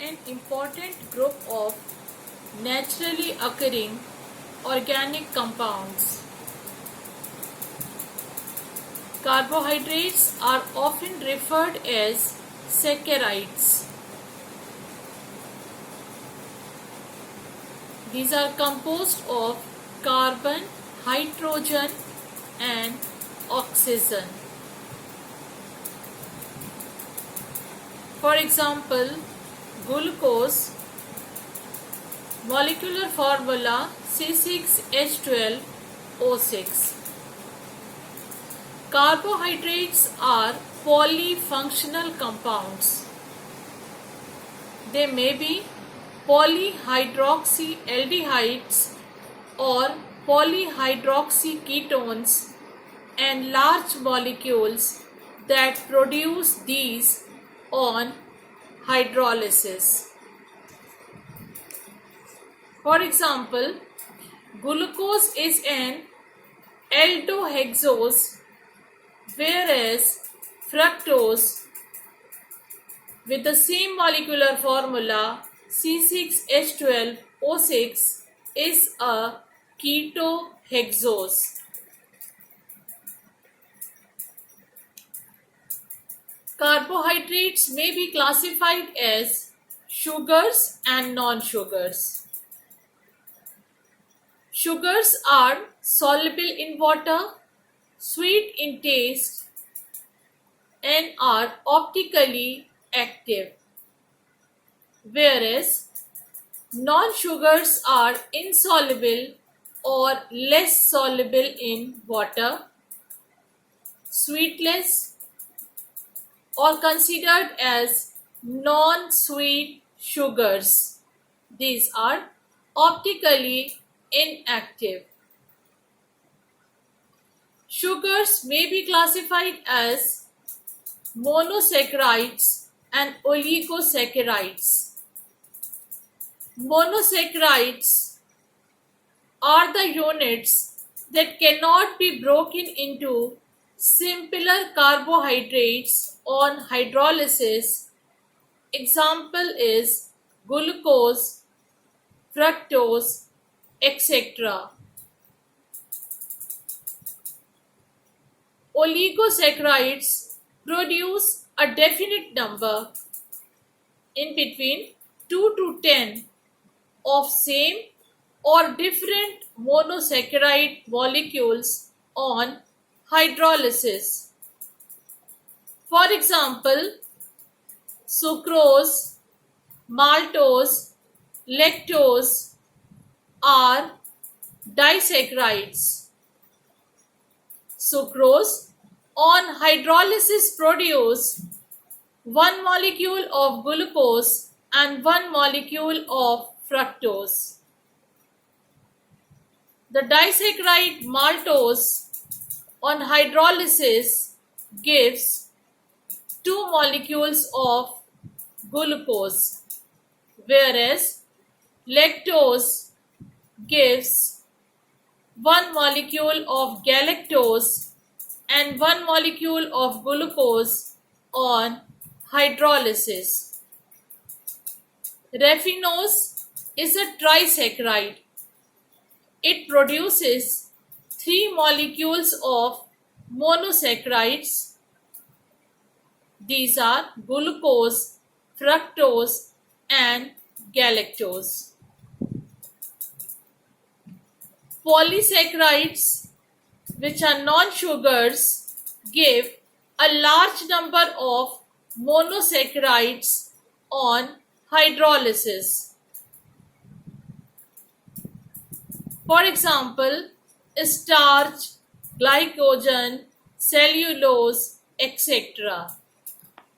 an important group of naturally occurring organic compounds. Carbohydrates are often referred as saccharides. These are composed of carbon, hydrogen and oxygen. For example, glucose, molecular formula C6H12O6. Carbohydrates are polyfunctional compounds. They may be polyhydroxyaldehydes or polyhydroxyketones and large molecules that produce these on hydrolysis. For example, glucose is an aldohexose, whereas fructose with the same molecular formula C6H12O6 is a ketohexose. Carbohydrates may be classified as sugars and non-sugars. Sugars are soluble in water, sweet in taste, and are optically active, whereas non-sugars are insoluble or less soluble in water, sweetless, or considered as non-sweet sugars. These are optically inactive. Sugars may be classified as monosaccharides and oligosaccharides. Monosaccharides are the units that cannot be broken into simpler carbohydrates on hydrolysis. Example is glucose, fructose, etc. Oligosaccharides produce a definite number in between 2 to 10 of same or different monosaccharide molecules on hydrolysis. For example, sucrose, maltose, lactose are disaccharides. Sucrose on hydrolysis produce one molecule of glucose and one molecule of fructose. The disaccharide maltose on hydrolysis gives two molecules of glucose, whereas lactose gives one molecule of galactose and one molecule of glucose on hydrolysis. Raffinose is a trisaccharide. It produces 3 molecules of monosaccharides. These are glucose, fructose and galactose. Polysaccharides, which are non-sugars, give a large number of monosaccharides on hydrolysis. For example, starch, glycogen, cellulose, etc.